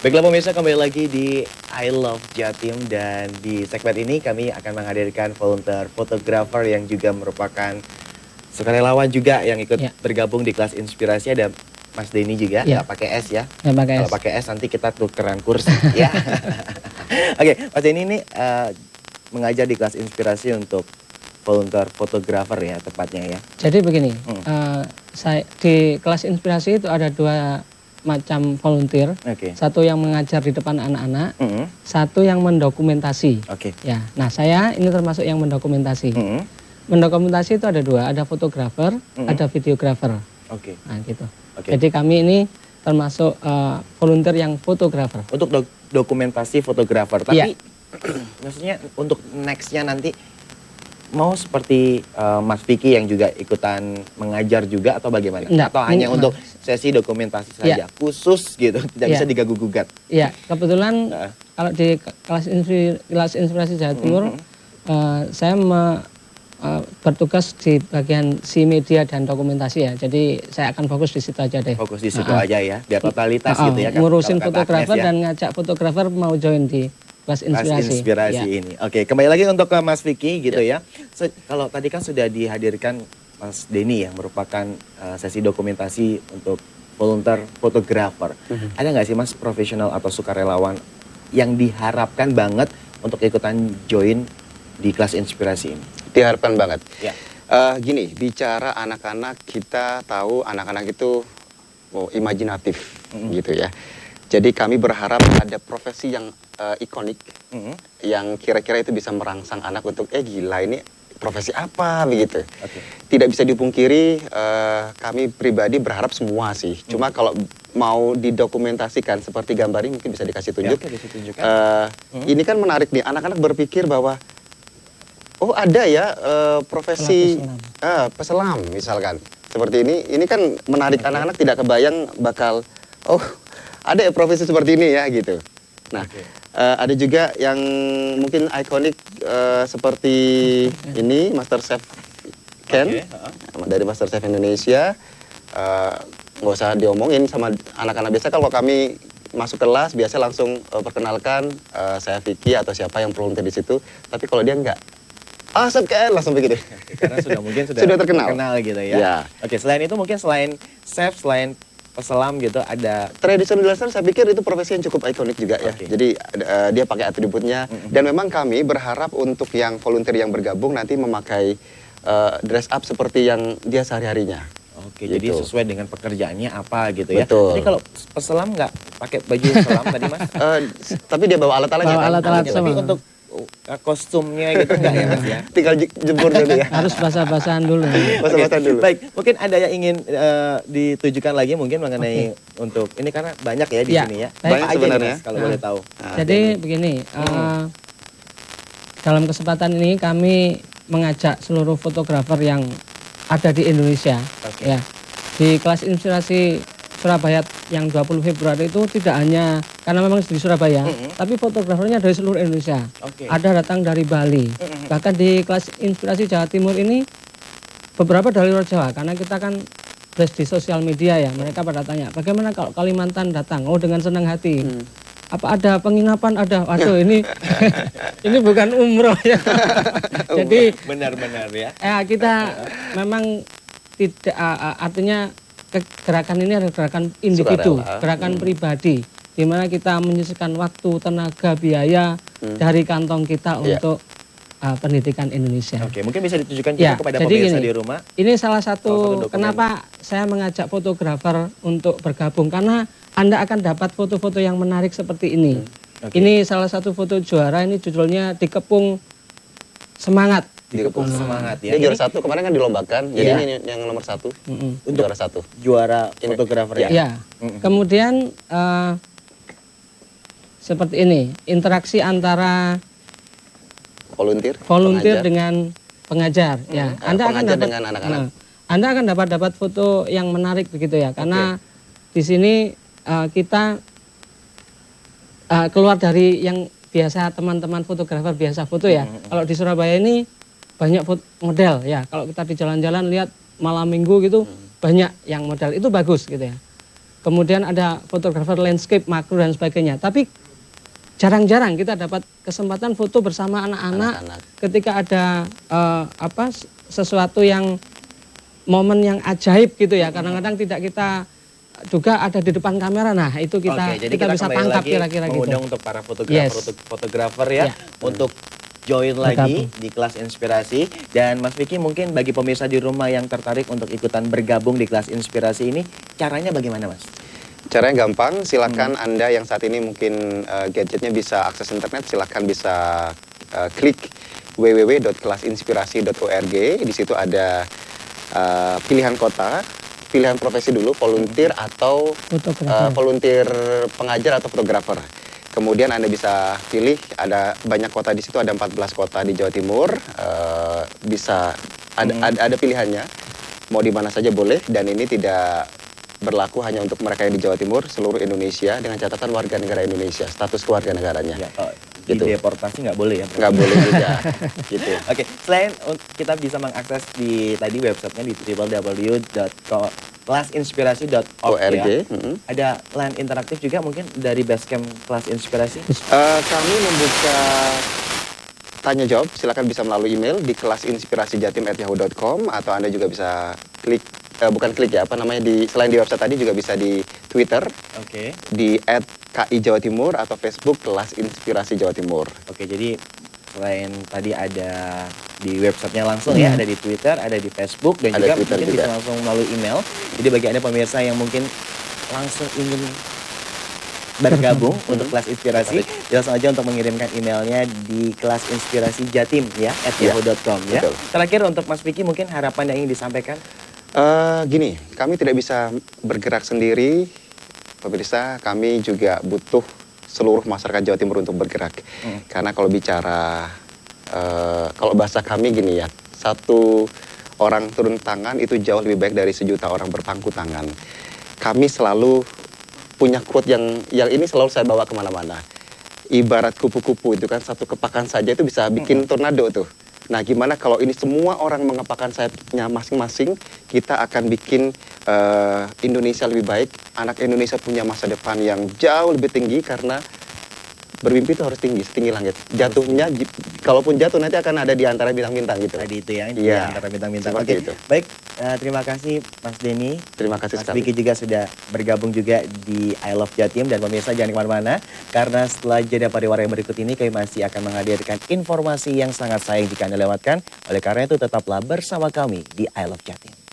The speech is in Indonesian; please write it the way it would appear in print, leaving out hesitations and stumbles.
Baiklah pemirsa, kembali lagi di I Love Jatim, dan di segmen ini kami akan menghadirkan volunteer fotografer yang juga merupakan sukarelawan juga yang ikut bergabung di kelas inspirasi. Ada Mas Denny juga, nggak pakai S ya. Kalau pakai S nanti kita tukeran kursi ya. Oke, Mas Denny ini mengajar di kelas inspirasi untuk volunteer fotografer ya tepatnya ya. Jadi begini, saya di kelas inspirasi itu ada dua macam volunteer. Satu yang mengajar di depan anak-anak, satu yang mendokumentasi. Ya, nah saya ini termasuk yang mendokumentasi. Mendokumentasi itu ada dua, ada fotografer, ada videografer. Nah gitu. Jadi kami ini termasuk volunteer yang fotografer. Untuk dokumentasi fotografer, tapi maksudnya untuk nextnya nanti mau seperti Mas Vicky yang juga ikutan mengajar juga atau bagaimana? Atau hanya untuk sesi dokumentasi saja, khusus gitu, tidak bisa diganggu-gugat? Iya, kebetulan kalau di kelas inspirasi Jawa Timur, saya bertugas di bagian si media dan dokumentasi ya. Jadi saya akan fokus di situ aja deh. Fokus di situ aja ya, biar totalitas gitu ya. Ngurusin fotografer dan ngajak fotografer mau join di kelas inspirasi ini. Oke, kembali lagi untuk ke Mas Vicky gitu ya. Kalau tadi kan sudah dihadirkan Mas Denny yang merupakan sesi dokumentasi untuk volunteer fotografer. Ada nggak sih Mas profesional atau sukarelawan yang diharapkan banget untuk ikutan join di kelas inspirasi ini? Diharapkan banget. Gini, bicara anak-anak, kita tahu anak-anak itu imajinatif gitu ya. Jadi kami berharap ada profesi yang ikonik, yang kira-kira itu bisa merangsang anak untuk gila ini profesi apa begitu. Tidak bisa dipungkiri, kami pribadi berharap semua sih. Cuma kalau mau didokumentasikan seperti gambar ini mungkin bisa dikasih tunjuk. Ini kan menarik nih, anak-anak berpikir bahwa oh ada ya profesi peselam misalkan. Seperti ini kan menarik anak-anak, tidak kebayang bakal ada ya profesi seperti ini ya gitu. Nah, ada juga yang mungkin ikonik seperti ini, MasterChef Ken dari MasterChef Indonesia. Nggak usah diomongin sama anak-anak. Biasa kalau kami masuk kelas biasa langsung perkenalkan saya Vicky atau siapa yang volunteer di situ. Tapi kalau dia enggak, Chef Ken langsung begitu. Karena sudah terkenal gitu ya. Oke, selain itu mungkin selain chef, selain peselam gitu, ada traditional dancer. Saya pikir itu profesi yang cukup ikonik juga ya. Jadi dia pakai atributnya, dan memang kami berharap untuk yang volunteer yang bergabung nanti memakai dress up seperti yang dia sehari-harinya. Jadi sesuai dengan pekerjaannya apa gitu ya. Jadi kalau peselam nggak pakai baju selam tadi Mas? Tapi dia bawa alat-alatnya. Tapi untuk kostumnya gitu enggak ya Mas ya? Tinggal jemur dulu ya. Harus basah-basahan dulu. Basah-basahan dulu. Baik, mungkin ada yang ingin ditujukan lagi mungkin mengenai untuk ini, karena banyak ya di sini ya. Banyak sebenarnya Mas, kalau boleh tahu. Jadi begini, dalam kesempatan ini kami mengajak seluruh fotografer yang ada di Indonesia ya. Di kelas inspirasi Surabaya yang 20 Februari itu tidak hanya karena memang di Surabaya, tapi fotografernya dari seluruh Indonesia. Ada datang dari Bali. Bahkan di kelas inspirasi Jawa Timur ini beberapa dari luar Jawa, karena kita kan blast di sosial media ya. Mereka pada tanya, bagaimana kalau Kalimantan datang? Oh, dengan senang hati. Apa ada penginapan? Ada. Waduh, ini ini bukan umroh ya. Jadi benar-benar ya. Kita memang tidak artinya gerakan ini adalah gerakan individu, gerakan pribadi, di mana kita menyisihkan waktu, tenaga, biaya dari kantong kita untuk pendidikan Indonesia. Mungkin bisa ditujukan juga kepada pemirsa di rumah. Ini salah satu kenapa saya mengajak fotografer untuk bergabung, karena Anda akan dapat foto-foto yang menarik seperti ini. Ini salah satu foto juara, ini judulnya Dikepung Semangat. Dikepung semangat ya. Dia juara satu kemarin kan dilombakan, jadi ini yang nomor satu. Untuk juara satu. Juara fotografer ya. Kemudian seperti ini, interaksi antara volunteer dengan pengajar. Ya, Anda akan dapat dengan anak-anak. Anda akan dapat foto yang menarik begitu ya, karena di sini kita keluar dari yang biasa teman-teman fotografer biasa foto ya. Kalau di Surabaya ini banyak model ya. Kalau kita di jalan-jalan lihat malam minggu gitu banyak yang model, itu bagus gitu ya. kemudian ada fotografer landscape, makro dan sebagainya. Tapi jarang-jarang kita dapat kesempatan foto bersama anak-anak ketika ada sesuatu yang momen yang ajaib gitu ya. Kadang-kadang tidak kita juga ada di depan kamera. Nah, itu kita jadi kita bisa tangkap kira-kira gitu. Mengundang untuk para fotografer ya untuk join lagi di kelas inspirasi. Dan Mas Vicky, mungkin bagi pemirsa di rumah yang tertarik untuk ikutan bergabung di kelas inspirasi ini, caranya bagaimana, Mas? Caranya gampang, silakan Anda yang saat ini mungkin gadgetnya bisa akses internet, silakan bisa klik www.kelasinspirasi.org. Di situ ada pilihan kota, pilihan profesi dulu, volunteer atau volunteer pengajar atau fotografer. Kemudian Anda bisa pilih, ada banyak kota di situ, ada 14 kota di Jawa Timur. Ada pilihannya, mau di mana saja boleh, dan ini tidak berlaku hanya untuk mereka yang di Jawa Timur, seluruh Indonesia dengan catatan warga negara Indonesia, status keluarga negaranya. Ya, gitu. Deportasi nggak boleh ya? Nggak boleh juga. Gitu. Oke, selain kita bisa mengakses di tadi websitenya di www.kelasinspirasi.org ya. Ada LAN interaktif juga mungkin dari Basecamp Kelas Inspirasi? Kami membuka tanya jawab, silakan bisa melalui email di kelasinspirasijatim@yahoo.com, atau Anda juga bisa klik selain di website tadi juga bisa di Twitter, di @KI-Jawa-Timur, atau Facebook Kelas Inspirasi Jawa Timur. Oke, jadi selain tadi ada di websitenya langsung ya, ada di Twitter, ada di Facebook, dan ada juga Twitter mungkin juga bisa langsung melalui email. Jadi bagi Anda pemirsa yang mungkin langsung ingin bergabung untuk kelas inspirasi, langsung aja untuk mengirimkan emailnya di kelasinspirasijatim ya @yahoo.com ya. Betul. Terakhir untuk Mas Vicky, mungkin harapan yang ingin disampaikan? Gini, kami tidak bisa bergerak sendiri, pemirsa. Kami juga butuh seluruh masyarakat Jawa Timur untuk bergerak. Karena kalau bicara, kalau bahasa kami gini ya, satu orang turun tangan itu jauh lebih baik dari 1.000.000 orang berpangku tangan. Kami selalu punya quote yang ini selalu saya bawa kemana-mana. Ibarat kupu-kupu itu kan, satu kepakan saja itu bisa bikin tornado tuh. Nah, gimana kalau ini semua orang mengepakkan sayapnya masing-masing, kita akan bikin Indonesia lebih baik. Anak Indonesia punya masa depan yang jauh lebih tinggi, karena bermimpi itu harus tinggi, setinggi langit. Jatuhnya, kalaupun jatuh nanti akan ada di antara bintang-bintang gitu. Tadi itu ya, di Iya, antara bintang-bintang. seperti Oke, itu. baik. Terima kasih Mas Denny. Terima kasih Mas sekali. Vicky juga sudah bergabung juga di I Love Jatim. Dan pemirsa jangan kemana-mana, karena setelah jeda pariwara yang berikut ini kami masih akan menghadirkan informasi yang sangat sayang jika Anda lewatkan. Oleh karena itu tetaplah bersama kami di I Love Jatim.